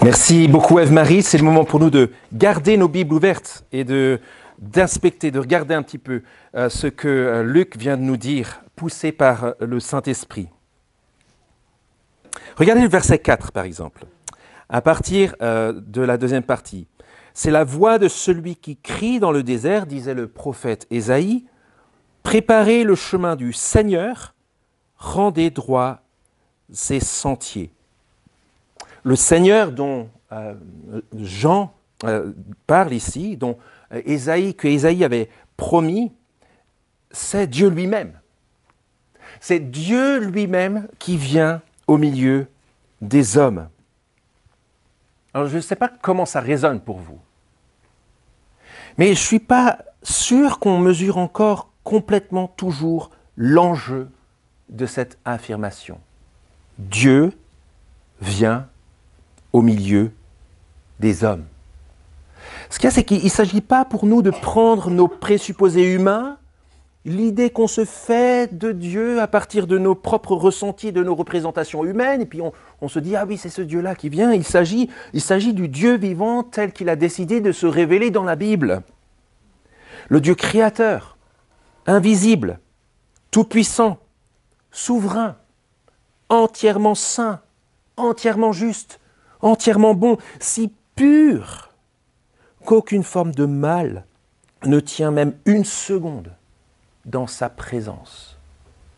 Merci beaucoup Ève-Marie. C'est le moment pour nous de garder nos Bibles ouvertes et d'inspecter, de regarder un petit peu ce que Luc vient de nous dire, poussé par le Saint-Esprit. Regardez le verset 4 par exemple, à partir de la deuxième partie. C'est la voix de celui qui crie dans le désert, disait le prophète Ésaïe, « Préparez le chemin du Seigneur, rendez droit ses sentiers. » Le Seigneur dont Jean parle ici, dont que Ésaïe avait promis, c'est Dieu lui-même. C'est Dieu lui-même qui vient au milieu des hommes. Alors je ne sais pas comment ça résonne pour vous, mais je ne suis pas sûr qu'on mesure encore complètement toujours l'enjeu de cette affirmation. Dieu vient au milieu des hommes. Ce qu'il y a, c'est qu'il ne s'agit pas pour nous de prendre nos présupposés humains, l'idée qu'on se fait de Dieu à partir de nos propres ressentis, de nos représentations humaines, et puis on se dit « Ah oui, c'est ce Dieu-là qui vient ». Il s'agit du Dieu vivant tel qu'il a décidé de se révéler dans la Bible. Le Dieu créateur, invisible, tout-puissant, souverain, entièrement saint, entièrement juste, entièrement bon, si pur qu'aucune forme de mal ne tient même une seconde dans sa présence.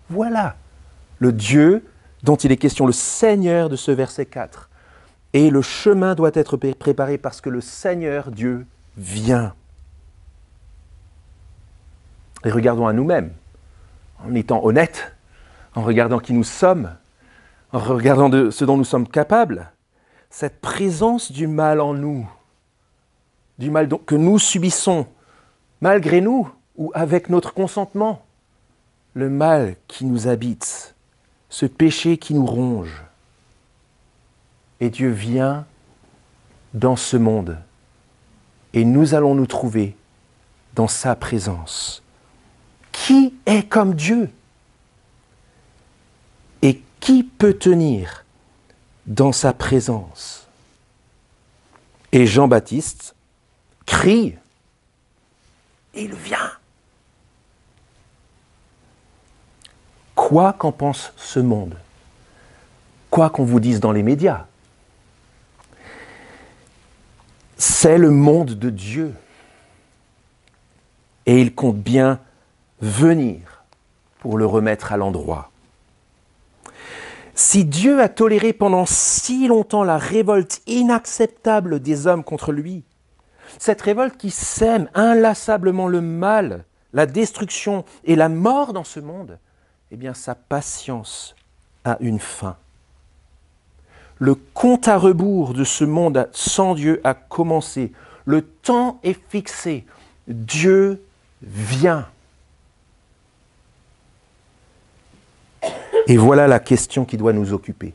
Voilà le Dieu dont il est question, le Seigneur de ce verset 4. Et le chemin doit être préparé parce que le Seigneur Dieu vient. Et regardons à nous-mêmes, en étant honnêtes, en regardant qui nous sommes, en regardant de ce dont nous sommes capables, cette présence du mal en nous, du mal que nous subissons, malgré nous ou avec notre consentement, le mal qui nous habite, ce péché qui nous ronge. Et Dieu vient dans ce monde et nous allons nous trouver dans sa présence. Qui est comme Dieu? Et qui peut tenir dans sa présence? Et Jean-Baptiste crie, et il vient. Quoi qu'en pense ce monde, quoi qu'on vous dise dans les médias, c'est le monde de Dieu. Et il compte bien venir pour le remettre à l'endroit. Si Dieu a toléré pendant si longtemps la révolte inacceptable des hommes contre lui, cette révolte qui sème inlassablement le mal, la destruction et la mort dans ce monde, eh bien sa patience a une fin. Le compte à rebours de ce monde sans Dieu a commencé. Le temps est fixé. Dieu vient. Et voilà la question qui doit nous occuper.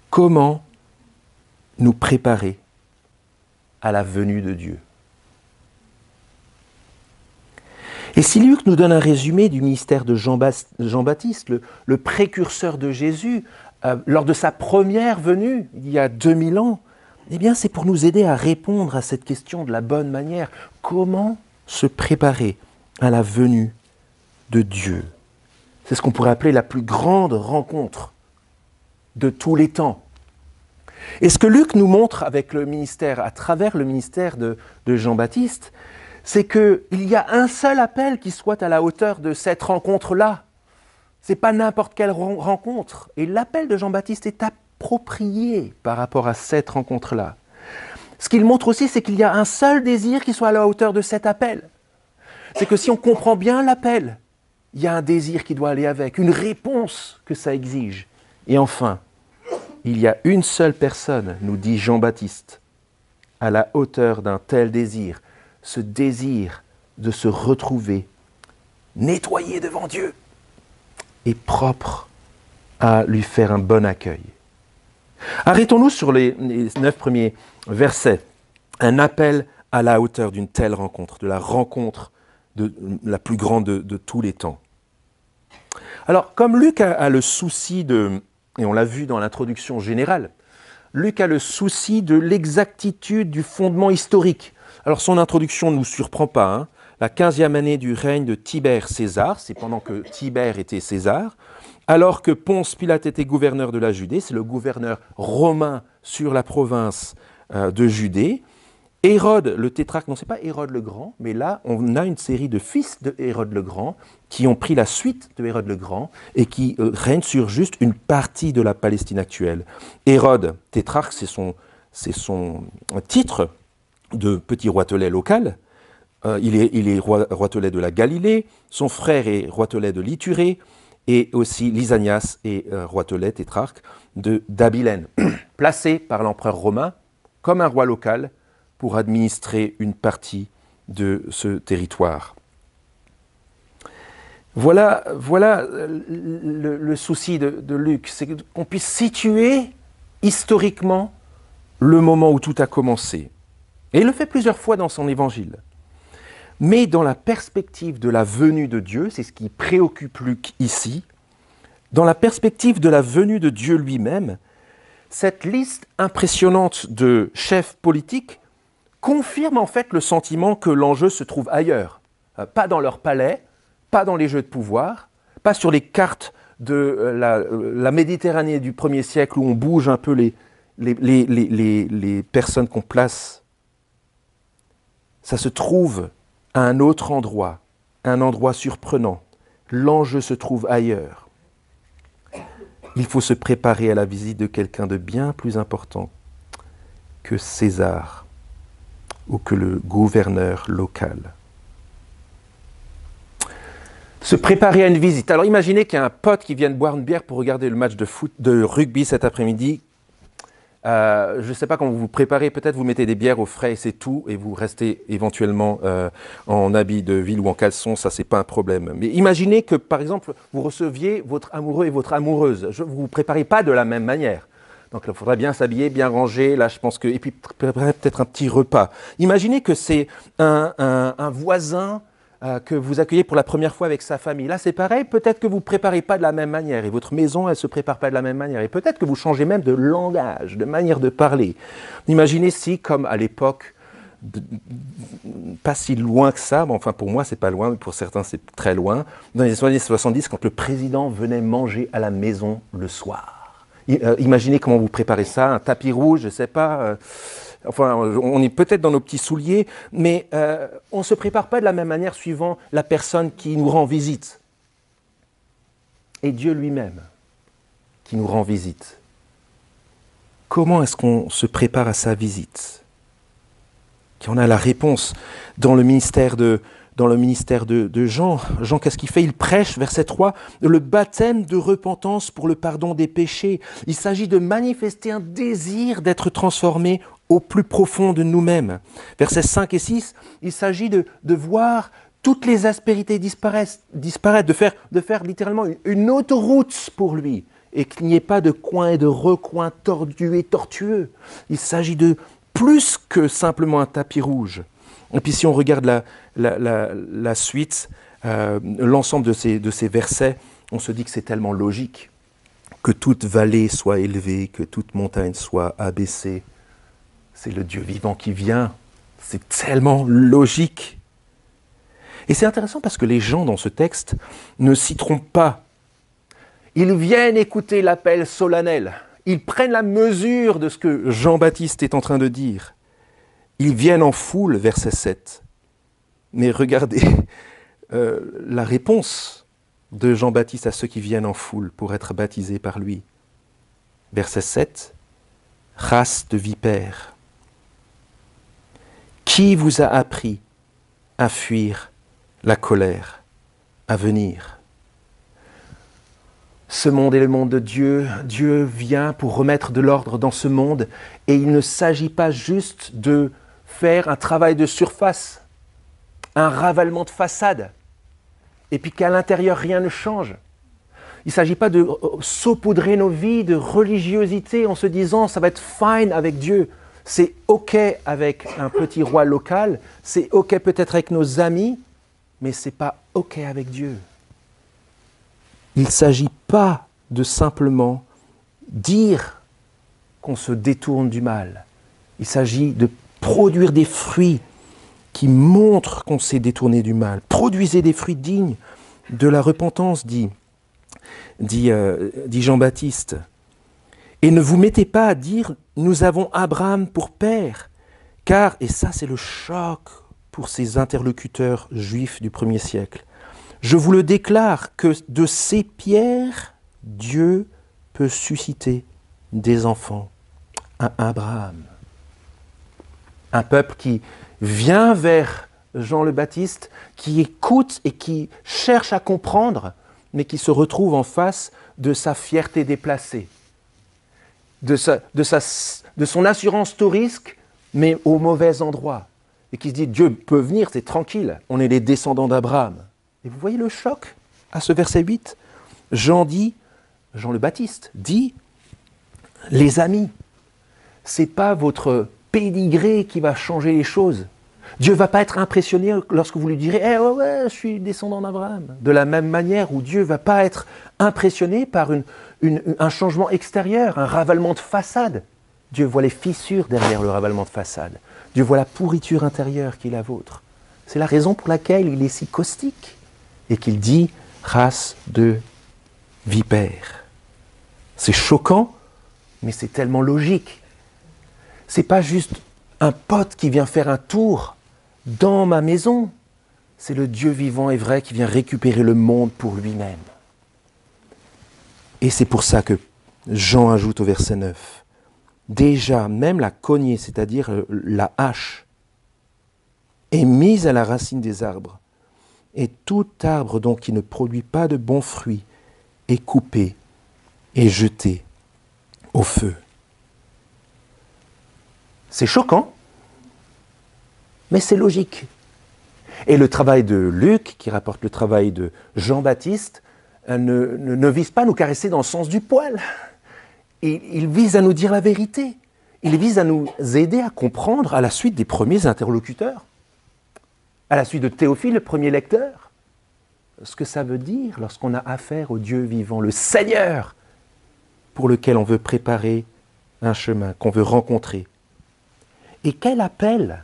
Comment nous préparer à la venue de Dieu? Et si Luc nous donne un résumé du ministère de Jean-Baptiste, le précurseur de Jésus, lors de sa première venue, il y a 2000 ans, eh bien c'est pour nous aider à répondre à cette question de la bonne manière. Comment se préparer à la venue de Dieu? C'est ce qu'on pourrait appeler la plus grande rencontre de tous les temps. Et ce que Luc nous montre avec le ministère, à travers le ministère de Jean-Baptiste, c'est qu'il y a un seul appel qui soit à la hauteur de cette rencontre-là. Ce n'est pas n'importe quelle rencontre. Et l'appel de Jean-Baptiste est approprié par rapport à cette rencontre-là. Ce qu'il montre aussi, c'est qu'il y a un seul désir qui soit à la hauteur de cet appel. C'est que si on comprend bien l'appel, il y a un désir qui doit aller avec, une réponse que ça exige. Et enfin, il y a une seule personne, nous dit Jean-Baptiste, à la hauteur d'un tel désir, ce désir de se retrouver nettoyé devant Dieu et propre à lui faire un bon accueil. Arrêtons-nous sur les 9 premiers versets. Un appel à la hauteur d'une telle rencontre, de la rencontre la plus grande de tous les temps. Alors, comme Luc a le souci de, et on l'a vu dans l'introduction générale, Luc a le souci de l'exactitude du fondement historique. Alors son introduction ne nous surprend pas, hein. La 15e année du règne de Tibère César, c'est pendant que Tibère était César, alors que Ponce Pilate était gouverneur de la Judée, c'est le gouverneur romain sur la province de Judée. Hérode, le tétrarque, non, c'est pas Hérode le Grand, mais là, on a une série de fils de Hérode le Grand qui ont pris la suite de Hérode le Grand et qui règnent sur juste une partie de la Palestine actuelle. Hérode, tétrarque, c'est son titre de petit roitelet local. Il est roitelet de la Galilée, son frère est roitelet de l'Iturée, et aussi Lysanias est roitelet, tétrarque, d'Abilène, placé par l'empereur romain comme un roi local pour administrer une partie de ce territoire. Voilà le souci de Luc, c'est qu'on puisse situer historiquement le moment où tout a commencé. Et il le fait plusieurs fois dans son évangile. Mais dans la perspective de la venue de Dieu, c'est ce qui préoccupe Luc ici, dans la perspective de la venue de Dieu lui-même, cette liste impressionnante de chefs politiques confirme en fait le sentiment que l'enjeu se trouve ailleurs. Pas dans leur palais, pas dans les jeux de pouvoir, pas sur les cartes de la Méditerranée du 1er siècle où on bouge un peu les personnes qu'on place. Ça se trouve à un autre endroit, un endroit surprenant. L'enjeu se trouve ailleurs. Il faut se préparer à la visite de quelqu'un de bien plus important que César ou que le gouverneur local. Se préparer à une visite. Alors imaginez qu'il y a un pote qui vient boire une bière pour regarder le match de rugby cet après-midi. Je ne sais pas comment vous vous préparez, peut-être vous mettez des bières au frais et c'est tout, et vous restez éventuellement en habit de ville ou en caleçon, ça c'est pas un problème. Mais imaginez que par exemple vous receviez votre amoureux et votre amoureuse, vous ne vous préparez pas de la même manière. Donc il faudrait bien s'habiller, bien ranger, là je pense que, et puis préparer peut-être un petit repas. Imaginez que c'est un voisin que vous accueillez pour la première fois avec sa famille. Là, c'est pareil, peut-être que vous ne préparez pas de la même manière et votre maison, elle ne se prépare pas de la même manière. Et peut-être que vous changez même de langage, de manière de parler. Imaginez si, comme à l'époque, pas si loin que ça, mais enfin pour moi, c'est pas loin, mais pour certains, c'est très loin, dans les années 70, quand le président venait manger à la maison le soir. Imaginez comment vous préparez ça, un tapis rouge, je ne sais pas... Enfin, on est peut-être dans nos petits souliers, mais on ne se prépare pas de la même manière suivant la personne qui nous rend visite. Et Dieu lui-même qui nous rend visite. Comment est-ce qu'on se prépare à sa visite? Qui en a la réponse dans le ministère de Jean. Jean, qu'est-ce qu'il fait? Il prêche, verset 3, le baptême de repentance pour le pardon des péchés. Il s'agit de manifester un désir d'être transformé au plus profond de nous-mêmes. Versets 5 et 6, il s'agit de voir toutes les aspérités disparaître, de faire littéralement une autoroute pour lui, et qu'il n'y ait pas de coins et de recoins tordus et tortueux. Il s'agit de plus que simplement un tapis rouge. Et puis si on regarde la suite, l'ensemble de ces versets, on se dit que c'est tellement logique que toute vallée soit élevée, que toute montagne soit abaissée. C'est le Dieu vivant qui vient. C'est tellement logique. Et c'est intéressant parce que les gens dans ce texte ne s'y trompent pas. Ils viennent écouter l'appel solennel. Ils prennent la mesure de ce que Jean-Baptiste est en train de dire. Ils viennent en foule, verset 7. Mais regardez la réponse de Jean-Baptiste à ceux qui viennent en foule pour être baptisés par lui. Verset 7. Race de vipères. Qui vous a appris à fuir la colère à venir? Ce monde est le monde de Dieu. Dieu vient pour remettre de l'ordre dans ce monde. Et il ne s'agit pas juste de faire un travail de surface, un ravalement de façade, et puis qu'à l'intérieur rien ne change. Il ne s'agit pas de saupoudrer nos vies de religiosité en se disant « ça va être fine avec Dieu ». C'est OK avec un petit roi local, c'est OK peut-être avec nos amis, mais ce n'est pas OK avec Dieu. Il ne s'agit pas de simplement dire qu'on se détourne du mal. Il s'agit de produire des fruits qui montrent qu'on s'est détourné du mal. Produisez des fruits dignes de la repentance, dit Jean-Baptiste. Et ne vous mettez pas à dire « nous avons Abraham pour père », car, et ça c'est le choc pour ces interlocuteurs juifs du 1er siècle, je vous le déclare que de ces pierres, Dieu peut susciter des enfants à Abraham. Un peuple qui vient vers Jean le Baptiste, qui écoute et qui cherche à comprendre, mais qui se retrouve en face de sa fierté déplacée, de son assurance tout risque, mais au mauvais endroit. Et qui se dit, Dieu peut venir, c'est tranquille, on est les descendants d'Abraham. Et vous voyez le choc à ce verset 8. Jean le Baptiste dit, les amis, c'est pas votre pédigré qui va changer les choses. Dieu ne va pas être impressionné lorsque vous lui direz « ouais, je suis descendant d'Abraham ». De la même manière où Dieu ne va pas être impressionné par un changement extérieur, un ravalement de façade. Dieu voit les fissures derrière le ravalement de façade. Dieu voit la pourriture intérieure qui est la vôtre. C'est la raison pour laquelle il est si caustique et qu'il dit « race de vipères ». C'est choquant, mais c'est tellement logique. C'est pas juste un pote qui vient faire un tour dans ma maison. C'est le Dieu vivant et vrai qui vient récupérer le monde pour lui-même. Et c'est pour ça que Jean ajoute au verset 9. Déjà, même la cognée, c'est-à-dire la hache, est mise à la racine des arbres. Et tout arbre donc qui ne produit pas de bons fruits est coupé et jeté au feu. C'est choquant, mais c'est logique. Et le travail de Luc, qui rapporte le travail de Jean-Baptiste, ne vise pas à nous caresser dans le sens du poil. Il vise à nous dire la vérité. Il vise à nous aider à comprendre à la suite des premiers interlocuteurs, à la suite de Théophile, le premier lecteur, ce que ça veut dire lorsqu'on a affaire au Dieu vivant, le Seigneur, pour lequel on veut préparer un chemin, qu'on veut rencontrer. Et quel appel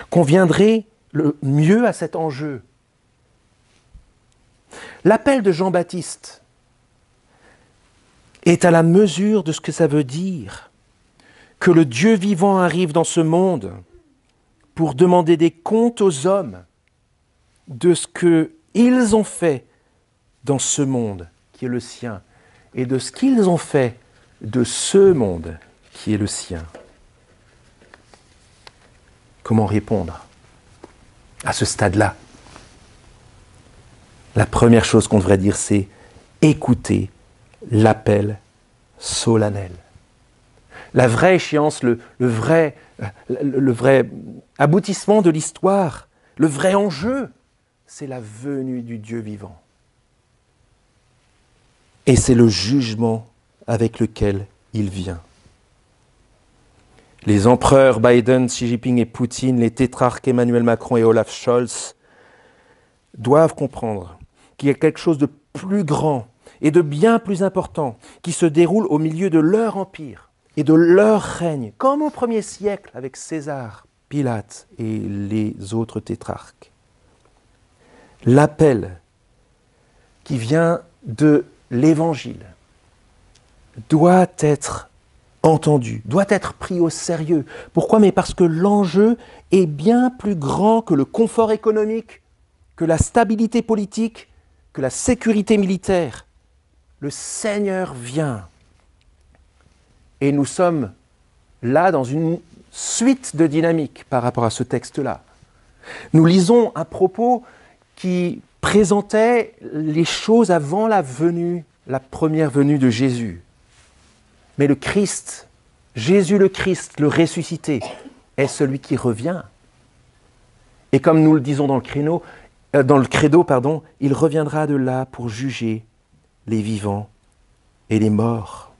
conviendrait le mieux à cet enjeu? L'appel de Jean-Baptiste est à la mesure de ce que ça veut dire que le Dieu vivant arrive dans ce monde pour demander des comptes aux hommes de ce qu'ils ont fait dans ce monde qui est le sien et de ce qu'ils ont fait de ce monde qui est le sien. Comment répondre à ce stade-là? La première chose qu'on devrait dire, c'est écouter l'appel solennel. La vraie échéance, le vrai aboutissement de l'histoire, le vrai enjeu, c'est la venue du Dieu vivant. Et c'est le jugement avec lequel il vient. Les empereurs Biden, Xi Jinping et Poutine, les tétrarques Emmanuel Macron et Olaf Scholz doivent comprendre qu'il y a quelque chose de plus grand et de bien plus important qui se déroule au milieu de leur empire et de leur règne, comme au 1er siècle avec César, Pilate et les autres tétrarques. L'appel qui vient de l'Évangile doit être entendu, doit être pris au sérieux. Pourquoi? Mais parce que l'enjeu est bien plus grand que le confort économique, que la stabilité politique, que la sécurité militaire. Le Seigneur vient. Et nous sommes là dans une suite de dynamiques par rapport à ce texte-là. Nous lisons un propos qui présentait les choses avant la première venue de Jésus. Mais le Christ, Jésus le Christ, le ressuscité, est celui qui revient. Et comme nous le disons dans le credo, il reviendra de là pour juger les vivants et les morts.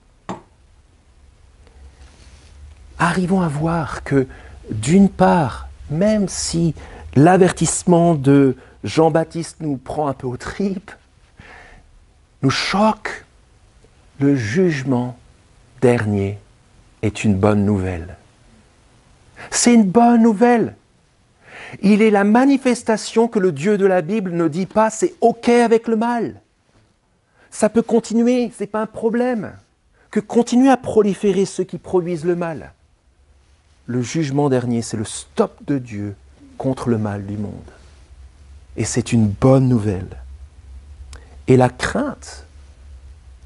Arrivons à voir que, d'une part, même si l'avertissement de Jean-Baptiste nous prend un peu aux tripes, nous choque, le jugement dernier est une bonne nouvelle. C'est une bonne nouvelle. Il est la manifestation que le Dieu de la Bible ne dit pas « c'est OK avec le mal ». Ça peut continuer, ce n'est pas un problème. Que continuer à proliférer ceux qui produisent le mal. Le jugement dernier, c'est le stop de Dieu contre le mal du monde. Et c'est une bonne nouvelle. Et la crainte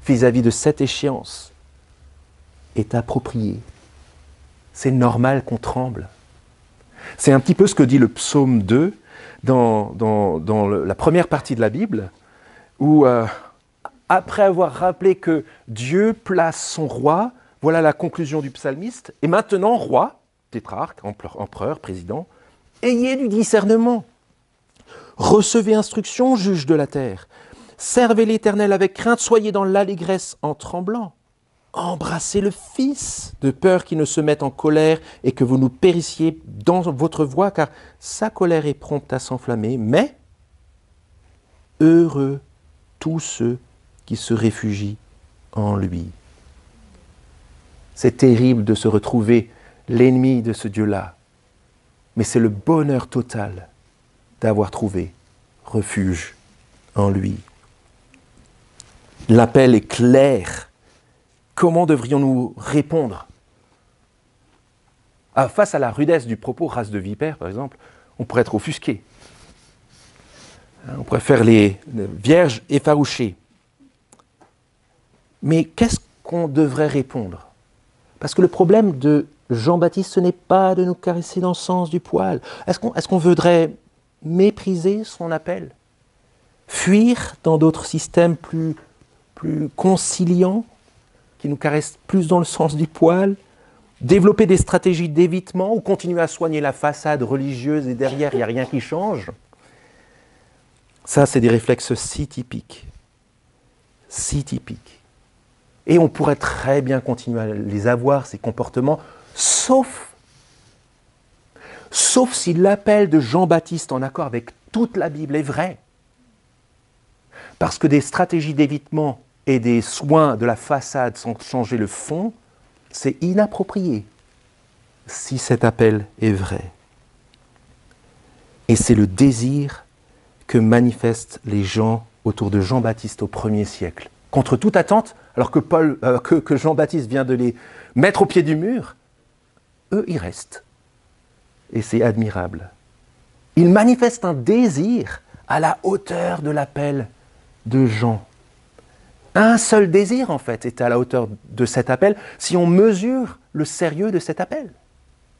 vis-à-vis de cette échéance est appropriée. C'est normal qu'on tremble. C'est un petit peu ce que dit le psaume 2 dans la première partie de la Bible, où après avoir rappelé que Dieu place son roi, voilà la conclusion du psalmiste, et maintenant, roi, tétrarque, empereur, président, ayez du discernement. Recevez instruction, juge de la terre. Servez l'Éternel avec crainte, soyez dans l'allégresse en tremblant. Embrassez le Fils, de peur qu'il ne se mette en colère et que vous nous périssiez dans votre voie, car sa colère est prompte à s'enflammer. Mais heureux tous ceux qui se réfugient en lui. C'est terrible de se retrouver l'ennemi de ce Dieu-là, mais c'est le bonheur total d'avoir trouvé refuge en lui. L'appel est clair. Comment devrions-nous répondre ? Face à la rudesse du propos, race de vipères par exemple, on pourrait être offusqué. On pourrait faire les vierges effarouchées. Mais qu'est-ce qu'on devrait répondre ? Parce que le problème de Jean-Baptiste, ce n'est pas de nous caresser dans le sens du poil. Est-ce qu'on voudrait mépriser son appel ? Fuir dans d'autres systèmes plus conciliants, qui nous caressent plus dans le sens du poil ? Développer des stratégies d'évitement ou continuer à soigner la façade religieuse et derrière, il n'y a rien qui change ? Ça, c'est des réflexes si typiques. Si typiques. Et on pourrait très bien continuer à les avoir, ces comportements, sauf si l'appel de Jean-Baptiste en accord avec toute la Bible est vrai. Parce que des stratégies d'évitement et des soins de la façade sans changer le fond, c'est inapproprié si cet appel est vrai. Et c'est le désir que manifestent les gens autour de Jean-Baptiste au 1er siècle. Contre toute attente, alors que Jean-Baptiste vient de les mettre au pied du mur, eux, ils restent. Et c'est admirable. Ils manifestent un désir à la hauteur de l'appel de Jean. Un seul désir, en fait, est à la hauteur de cet appel, si on mesure le sérieux de cet appel,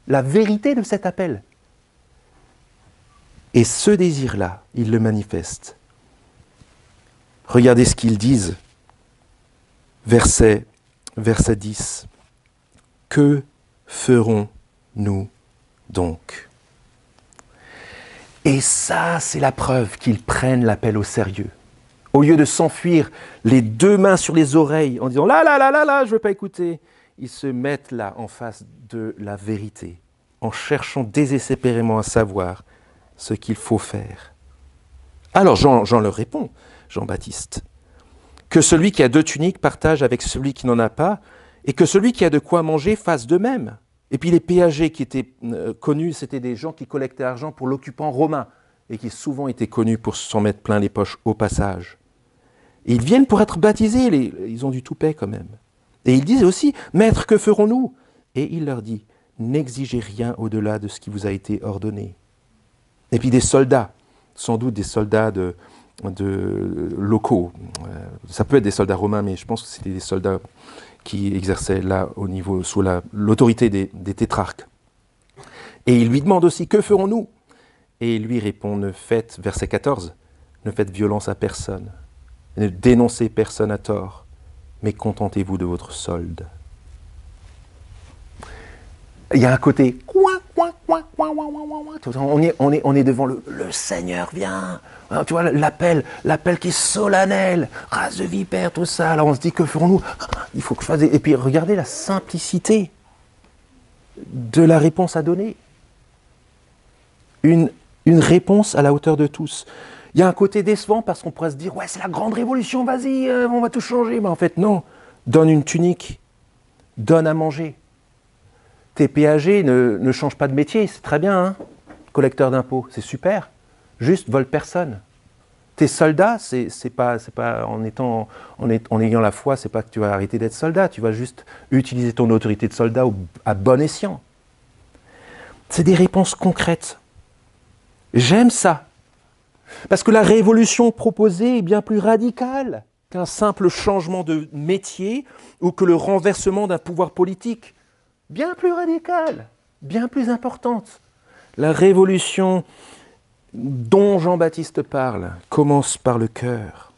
la vérité de cet appel. Et ce désir-là, ils le manifestent. Regardez ce qu'ils disent. Verset 10. Que ferons-nous donc ? Et ça, c'est la preuve qu'ils prennent l'appel au sérieux. Au lieu de s'enfuir les deux mains sur les oreilles en disant « là, je ne veux pas écouter », ils se mettent là en face de la vérité, en cherchant désespérément à savoir ce qu'il faut faire. Alors Jean leur répond, Jean-Baptiste, que celui qui a 2 tuniques partage avec celui qui n'en a pas, et que celui qui a de quoi manger fasse de même. Et puis les péagers qui étaient connus, c'était des gens qui collectaient l'argent pour l'occupant romain, et qui souvent étaient connus pour s'en mettre plein les poches au passage. Et ils viennent pour être baptisés, ils ont du toupet quand même. Et ils disent aussi, « Maître, que ferons-nous » Et il leur dit, « N'exigez rien au-delà de ce qui vous a été ordonné. » Et puis des soldats, sans doute des soldats de locaux. Ça peut être des soldats romains, mais je pense que c'était des soldats qui exerçaient là au niveau, sous l'autorité des tétrarques. Et il lui demande aussi, que ferons-nous ? Et il lui répond, verset 14, ne faites violence à personne, ne dénoncez personne à tort, mais contentez-vous de votre solde. Il y a un côté on est devant le Seigneur vient. Tu vois l'appel qui est solennel, race de vipère, tout ça. Alors on se dit que ferons-nous ? Il faut que je fasse. Et puis regardez la simplicité de la réponse à donner. Une réponse à la hauteur de tous. Il y a un côté décevant parce qu'on pourrait se dire ouais c'est la grande révolution, vas-y, on va tout changer. Mais en fait non. Donne une tunique, donne à manger. Tes péagers ne changent pas de métier, c'est très bien, hein. Collecteur d'impôts, c'est super. Juste vole personne. Tes soldats, c'est pas en ayant la foi, c'est pas que tu vas arrêter d'être soldat, tu vas juste utiliser ton autorité de soldat à bon escient. C'est des réponses concrètes. J'aime ça. Parce que la révolution proposée est bien plus radicale qu'un simple changement de métier ou que le renversement d'un pouvoir politique. Bien plus radicale, bien plus importante. La révolution dont Jean-Baptiste parle commence par le cœur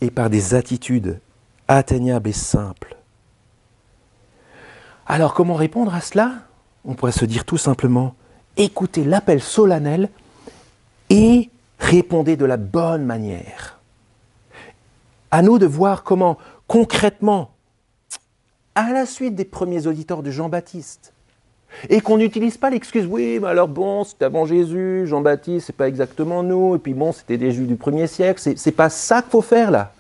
et par des attitudes atteignables et simples. Alors comment répondre à cela ? On pourrait se dire tout simplement, écoutez l'appel solennel et répondez de la bonne manière. À nous de voir comment, concrètement, à la suite des premiers auditeurs de Jean-Baptiste, et qu'on n'utilise pas l'excuse, oui, mais alors bon, c'était avant Jésus, Jean-Baptiste, c'est pas exactement nous, et puis bon, c'était des Juifs du 1er siècle, c'est pas ça qu'il faut faire là.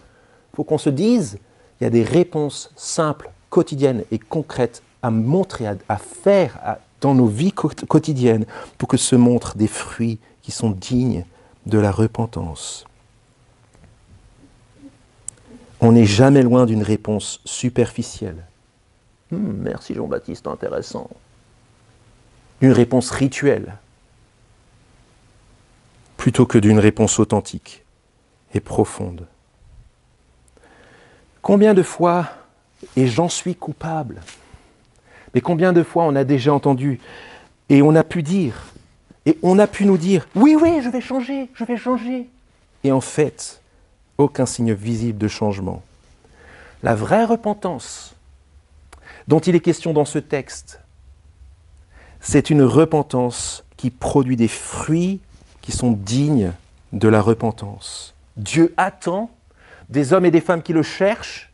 Il faut qu'on se dise, il y a des réponses simples, quotidiennes et concrètes à montrer, à faire dans nos vies quotidiennes pour que se montrent des fruits qui sont dignes de la repentance. On n'est jamais loin d'une réponse superficielle. Merci Jean-Baptiste, intéressant. D'une réponse rituelle, plutôt que d'une réponse authentique et profonde. Combien de fois, et j'en suis coupable, mais combien de fois on a déjà entendu et on a pu dire, et on a pu nous dire, oui, je vais changer. Et en fait, aucun signe visible de changement. La vraie repentance dont il est question dans ce texte, c'est une repentance qui produit des fruits qui sont dignes de la repentance. Dieu attend des hommes et des femmes qui le cherchent,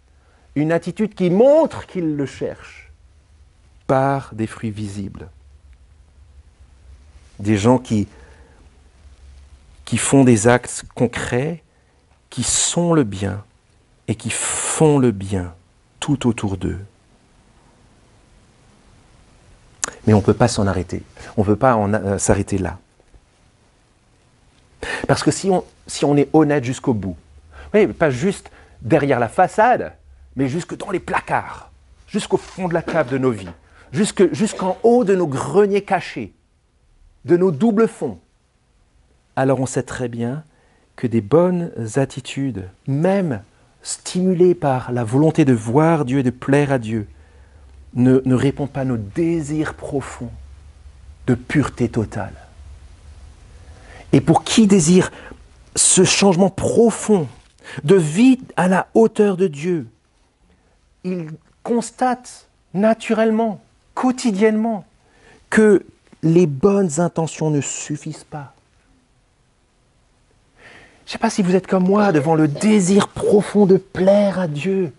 une attitude qui montre qu'ils le cherchent par des fruits visibles. Des gens qui font des actes concrets, qui sont le bien et qui font le bien tout autour d'eux. Mais on ne peut pas s'en arrêter. On ne peut pas s'arrêter là. Parce que si on est honnête jusqu'au bout, oui, pas juste derrière la façade, mais jusque dans les placards, jusqu'au fond de la cave de nos vies, jusqu'en haut de nos greniers cachés, de nos doubles fonds, alors on sait très bien que des bonnes attitudes, même stimulées par la volonté de voir Dieu et de plaire à Dieu, ne répond pas à nos désirs profonds de pureté totale. Et pour qui désire ce changement profond de vie à la hauteur de Dieu, il constate naturellement, quotidiennement, que les bonnes intentions ne suffisent pas. Je ne sais pas si vous êtes comme moi devant le désir profond de plaire à Dieu,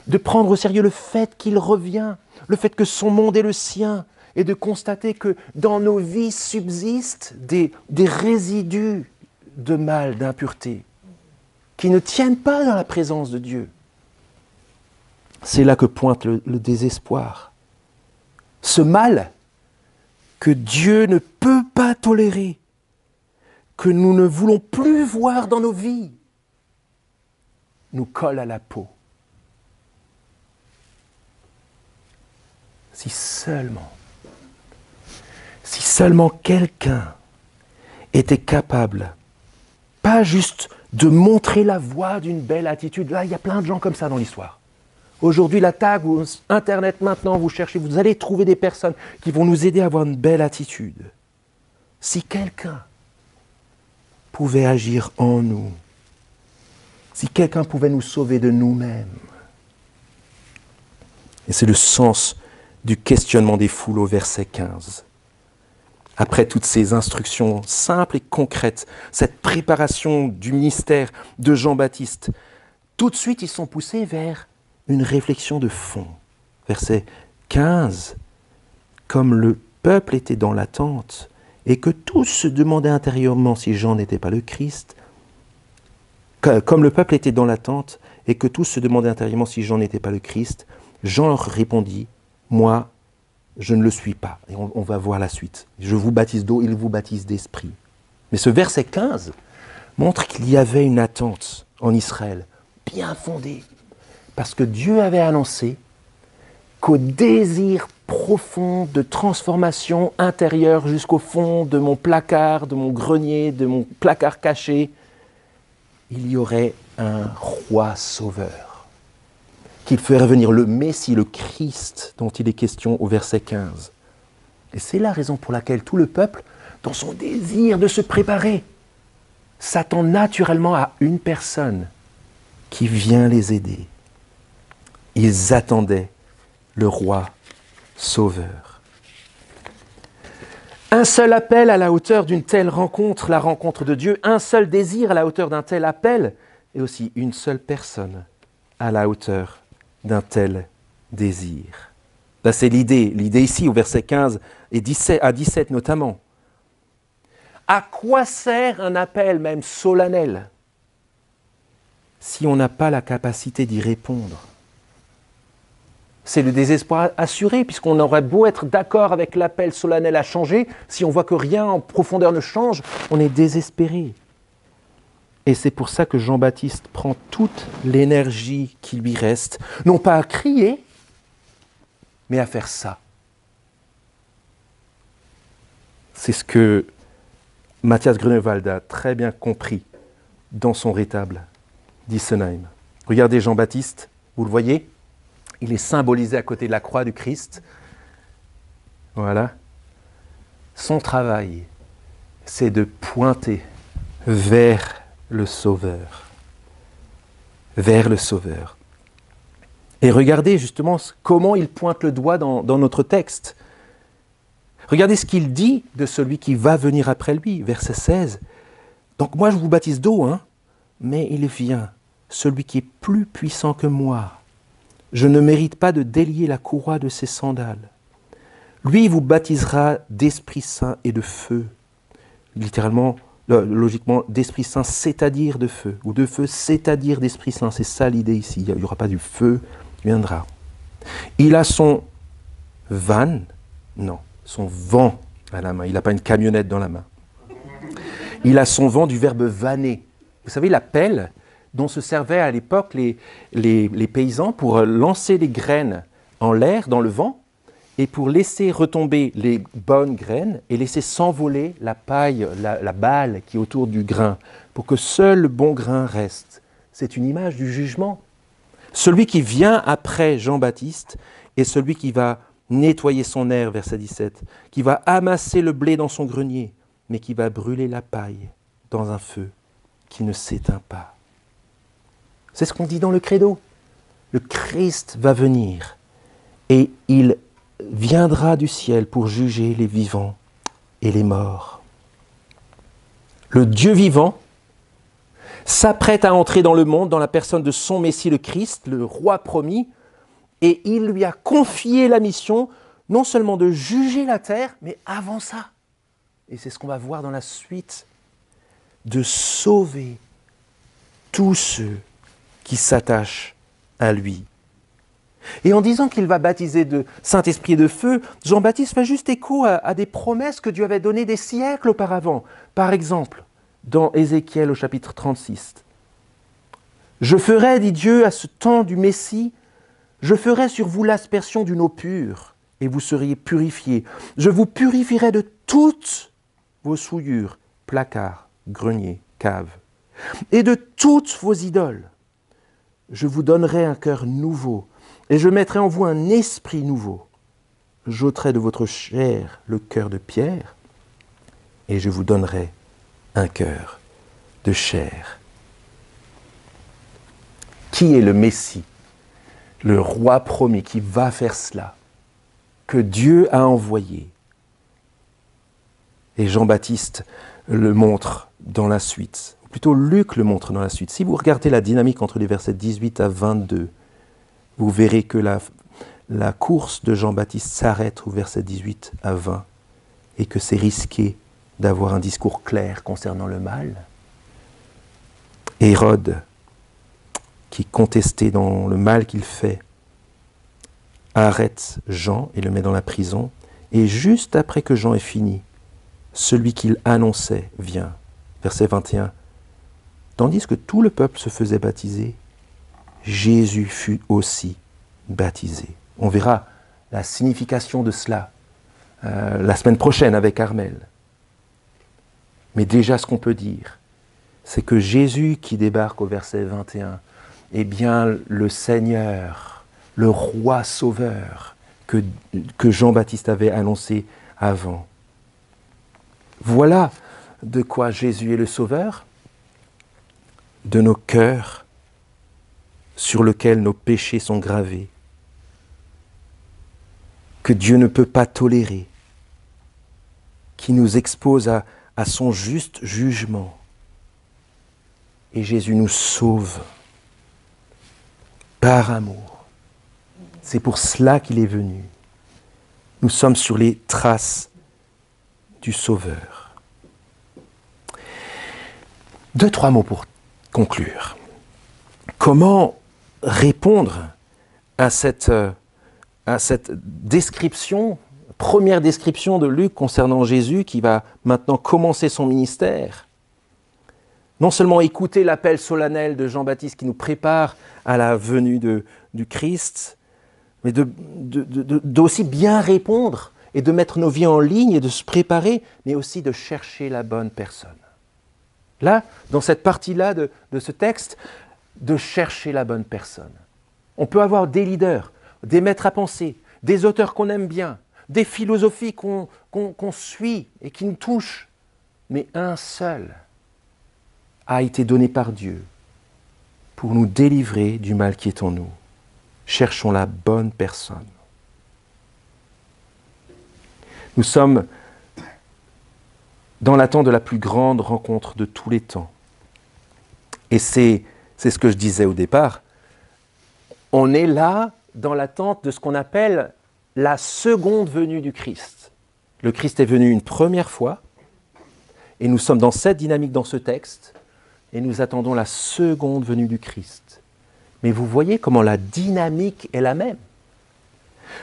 de prendre au sérieux le fait qu'il revient, le fait que son monde est le sien, et de constater que dans nos vies subsistent des résidus de mal, d'impureté, qui ne tiennent pas dans la présence de Dieu. C'est là que pointe le désespoir. Ce mal que Dieu ne peut pas tolérer, que nous ne voulons plus voir dans nos vies, nous colle à la peau. Si seulement quelqu'un était capable, pas juste de montrer la voie d'une belle attitude. Là, il y a plein de gens comme ça dans l'histoire. Aujourd'hui, la tag ou Internet maintenant, vous cherchez, vous allez trouver des personnes qui vont nous aider à avoir une belle attitude. Si quelqu'un pouvait agir en nous, si quelqu'un pouvait nous sauver de nous-mêmes. Et c'est le sens du questionnement des foules au verset 15. Après toutes ces instructions simples et concrètes, cette préparation du ministère de Jean-Baptiste, tout de suite ils sont poussés vers une réflexion de fond. Verset 15. Comme le peuple était dans l'attente et que tous se demandaient intérieurement si Jean n'était pas le Christ, comme le peuple était dans l'attente et que tous se demandaient intérieurement si Jean n'était pas le Christ, Jean leur répondit, « Moi, je ne le suis pas. Et on va voir la suite. Je vous baptise d'eau, il vous baptise d'esprit. Mais ce verset 15 montre qu'il y avait une attente en Israël, bien fondée, parce que Dieu avait annoncé qu'au désir profond de transformation intérieure jusqu'au fond de mon placard, de mon grenier, de mon placard caché, il y aurait un roi sauveur, qu'il ferait revenir le Messie, le Christ, dont il est question au verset 15. Et c'est la raison pour laquelle tout le peuple, dans son désir de se préparer, s'attend naturellement à une personne qui vient les aider. Ils attendaient le roi sauveur. Un seul appel à la hauteur d'une telle rencontre, la rencontre de Dieu, un seul désir à la hauteur d'un tel appel, et aussi une seule personne à la hauteur d'un tel désir. Là, c'est l'idée ici au verset 15 et 17, à 17 notamment. À quoi sert un appel même solennel si on n'a pas la capacité d'y répondre? C'est le désespoir assuré, puisqu'on aurait beau être d'accord avec l'appel solennel à changer, si on voit que rien en profondeur ne change, on est désespéré. Et c'est pour ça que Jean-Baptiste prend toute l'énergie qui lui reste, non pas à crier, mais à faire ça. C'est ce que Matthias Grunewald a très bien compris dans son rétable d'Issenheim. Regardez Jean-Baptiste, vous le voyez ? Il est symbolisé à côté de la croix du Christ. Voilà. Son travail, c'est de pointer vers le Sauveur. Vers le Sauveur. Et regardez justement comment il pointe le doigt dans notre texte. Regardez ce qu'il dit de celui qui va venir après lui, verset 16. Donc moi je vous baptise d'eau, mais il vient, celui qui est plus puissant que moi. Je ne mérite pas de délier la courroie de ses sandales. Lui vous baptisera d'Esprit Saint et de feu. Littéralement, logiquement, d'Esprit Saint, c'est-à-dire de feu. Ou de feu, c'est-à-dire d'Esprit Saint. C'est ça l'idée ici. Il n'y aura pas du feu, il viendra. Il a son son vent à la main. Il n'a pas une camionnette dans la main. Il a son vent du verbe vanner. Vous savez, la pelle dont se servaient à l'époque les paysans pour lancer les graines en l'air, dans le vent, et pour laisser retomber les bonnes graines et laisser s'envoler la paille, la balle qui est autour du grain, pour que seul le bon grain reste. C'est une image du jugement. Celui qui vient après Jean-Baptiste est celui qui va nettoyer son aire, verset 17, qui va amasser le blé dans son grenier, mais qui va brûler la paille dans un feu qui ne s'éteint pas. C'est ce qu'on dit dans le credo. Le Christ va venir et il viendra du ciel pour juger les vivants et les morts. Le Dieu vivant s'apprête à entrer dans le monde dans la personne de son Messie le Christ, le roi promis, et il lui a confié la mission non seulement de juger la terre, mais avant ça, et c'est ce qu'on va voir dans la suite, de sauver tous ceux qui s'attachent à lui. Et en disant qu'il va baptiser de Saint-Esprit et de feu, Jean-Baptiste fait juste écho à des promesses que Dieu avait données des siècles auparavant. Par exemple, dans Ézéchiel au chapitre 36. « Je ferai, dit Dieu, à ce temps du Messie, je ferai sur vous l'aspersion d'une eau pure, et vous seriez purifiés. Je vous purifierai de toutes vos souillures, placards, greniers, caves, et de toutes vos idoles. Je vous donnerai un cœur nouveau, et je mettrai en vous un esprit nouveau. J'ôterai de votre chair le cœur de pierre, et je vous donnerai un cœur de chair. » Qui est le Messie, le roi promis qui va faire cela, que Dieu a envoyé? Et Jean-Baptiste le montre dans la suite. Plutôt Luc le montre dans la suite. Si vous regardez la dynamique entre les versets 18 à 22, vous verrez que la course de Jean-Baptiste s'arrête au verset 18 à 20 et que c'est risqué d'avoir un discours clair concernant le mal. Hérode, qui contestait dans le mal qu'il fait, arrête Jean et le met dans la prison. Et juste après que Jean ait fini, celui qu'il annonçait vient. Verset 21. Tandis que tout le peuple se faisait baptiser, Jésus fut aussi baptisé. On verra la signification de cela la semaine prochaine avec Armel. Mais déjà ce qu'on peut dire, c'est que Jésus qui débarque au verset 21 est bien le Seigneur, le roi sauveur que Jean-Baptiste avait annoncé avant. Voilà de quoi Jésus est le sauveur, de nos cœurs sur lesquels nos péchés sont gravés, que Dieu ne peut pas tolérer, qui nous expose à son juste jugement. Et Jésus nous sauve par amour. C'est pour cela qu'il est venu. Nous sommes sur les traces du Sauveur. 2-3 mots pour conclure. Comment répondre à cette description, première description de Luc concernant Jésus qui va maintenant commencer son ministère? Non seulement écouter l'appel solennel de Jean-Baptiste qui nous prépare à la venue du Christ, mais d'aussi bien répondre et de mettre nos vies en ligne et de se préparer, mais aussi de chercher la bonne personne. Là, dans cette partie-là de ce texte, de chercher la bonne personne. On peut avoir des leaders, des maîtres à penser, des auteurs qu'on aime bien, des philosophies qu'on suit et qui nous touchent, mais un seul a été donné par Dieu pour nous délivrer du mal qui est en nous. Cherchons la bonne personne. Nous sommes dans l'attente de la plus grande rencontre de tous les temps. Et c'est ce que je disais au départ. On est là dans l'attente de ce qu'on appelle la seconde venue du Christ. Le Christ est venu une première fois, et nous sommes dans cette dynamique dans ce texte, et nous attendons la seconde venue du Christ. Mais vous voyez comment la dynamique est la même.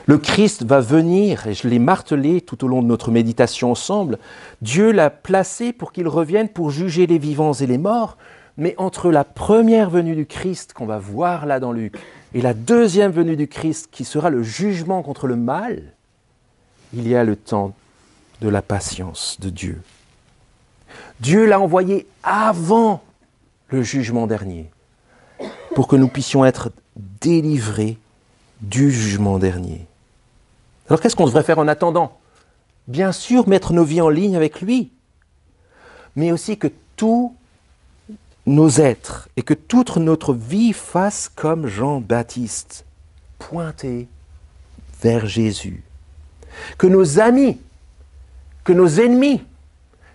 Le Christ va venir, et je l'ai martelé tout au long de notre méditation ensemble, Dieu l'a placé pour qu'il revienne pour juger les vivants et les morts, mais entre la première venue du Christ qu'on va voir là dans Luc, et la deuxième venue du Christ qui sera le jugement contre le mal, il y a le temps de la patience de Dieu. Dieu l'a envoyé avant le jugement dernier, pour que nous puissions être délivrés du jugement dernier. Alors qu'est-ce qu'on devrait faire en attendant? Bien sûr, mettre nos vies en ligne avec lui, mais aussi que tous nos êtres et que toute notre vie fasse comme Jean-Baptiste, pointer vers Jésus. Que nos amis, que nos ennemis,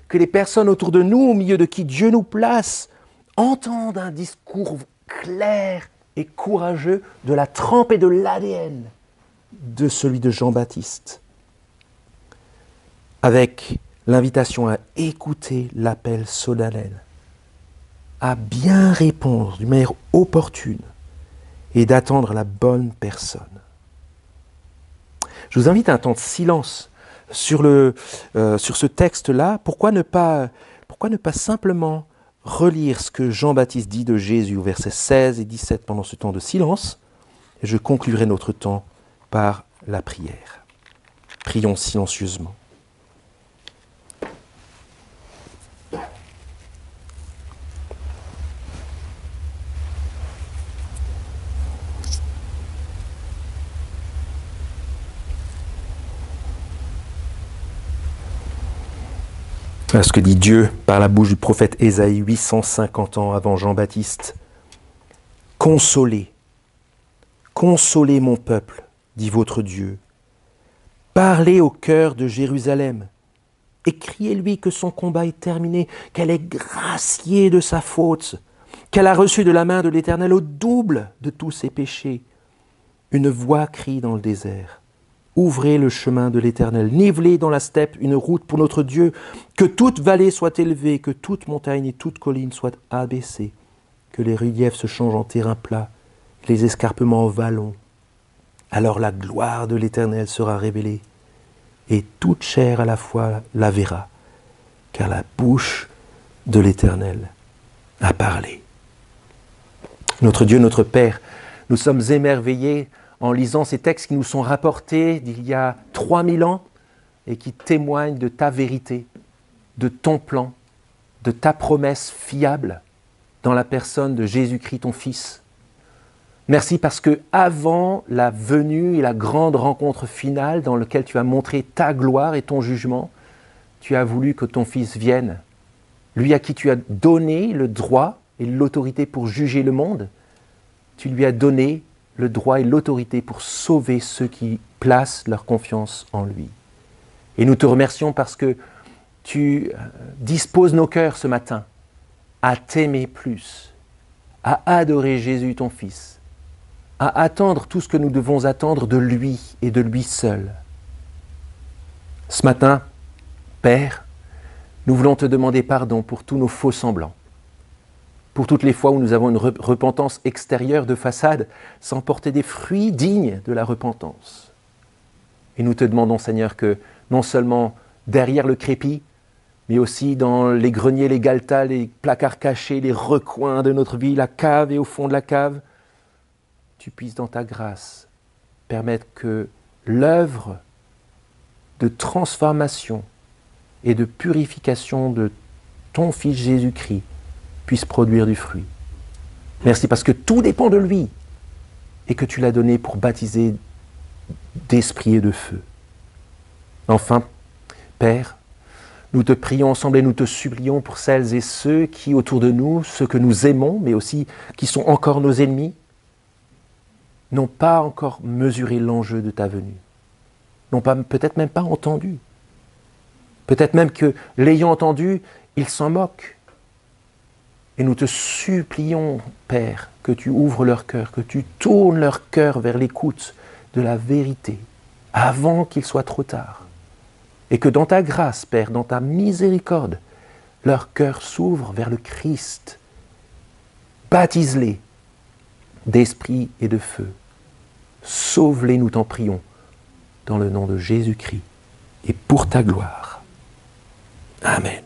que les personnes autour de nous, au milieu de qui Dieu nous place, entendent un discours clair et courageux de la trempe et de l'ADN de celui de Jean-Baptiste, avec l'invitation à écouter l'appel solennel, à bien répondre d'une manière opportune et d'attendre la bonne personne. Je vous invite à un temps de silence sur ce texte-là. Pourquoi ne pas simplement relire ce que Jean-Baptiste dit de Jésus au verset 16 et 17 pendant ce temps de silence, et je conclurai notre temps par la prière. Prions silencieusement. Ce que dit Dieu par la bouche du prophète Ésaïe 850 ans avant Jean-Baptiste. Consolez, consolez mon peuple, dit votre Dieu. Parlez au cœur de Jérusalem. Écriez-lui que son combat est terminé, qu'elle est graciée de sa faute, qu'elle a reçu de la main de l'Éternel au double de tous ses péchés. Une voix crie dans le désert. Ouvrez le chemin de l'Éternel, nivelez dans la steppe une route pour notre Dieu, que toute vallée soit élevée, que toute montagne et toute colline soient abaissées, que les reliefs se changent en terrain plat, les escarpements en vallons. Alors la gloire de l'Éternel sera révélée, et toute chair à la fois la verra, car la bouche de l'Éternel a parlé. Notre Dieu, notre Père, nous sommes émerveillés en lisant ces textes qui nous sont rapportés d'il y a 3000 ans et qui témoignent de ta vérité, de ton plan, de ta promesse fiable dans la personne de Jésus-Christ, ton Fils. Merci parce que avant la venue et la grande rencontre finale dans laquelle tu as montré ta gloire et ton jugement, tu as voulu que ton Fils vienne, lui à qui tu as donné le droit et l'autorité pour juger le monde. Tu lui as donné le droit et l'autorité pour sauver ceux qui placent leur confiance en lui. Et nous te remercions parce que tu disposes nos cœurs ce matin à t'aimer plus, à adorer Jésus ton Fils, à attendre tout ce que nous devons attendre de lui et de lui seul. Ce matin, Père, nous voulons te demander pardon pour tous nos faux semblants, pour toutes les fois où nous avons une repentance extérieure de façade sans porter des fruits dignes de la repentance. Et nous te demandons, Seigneur, que non seulement derrière le crépi, mais aussi dans les greniers, les galetas, les placards cachés, les recoins de notre vie, la cave et au fond de la cave, tu puisses dans ta grâce permettre que l'œuvre de transformation et de purification de ton Fils Jésus-Christ puisse produire du fruit. Merci parce que tout dépend de lui et que tu l'as donné pour baptiser d'esprit et de feu. Enfin, Père, nous te prions ensemble et nous te supplions pour celles et ceux qui, autour de nous, ceux que nous aimons, mais aussi qui sont encore nos ennemis, n'ont pas encore mesuré l'enjeu de ta venue, n'ont peut-être même pas entendu. Peut-être même que, l'ayant entendu, ils s'en moquent. Et nous te supplions, Père, que tu ouvres leur cœur, que tu tournes leur cœur vers l'écoute de la vérité, avant qu'il soit trop tard. Et que dans ta grâce, Père, dans ta miséricorde, leur cœur s'ouvre vers le Christ. Baptise-les d'esprit et de feu. Sauve-les, nous t'en prions, dans le nom de Jésus-Christ et pour ta gloire. Amen.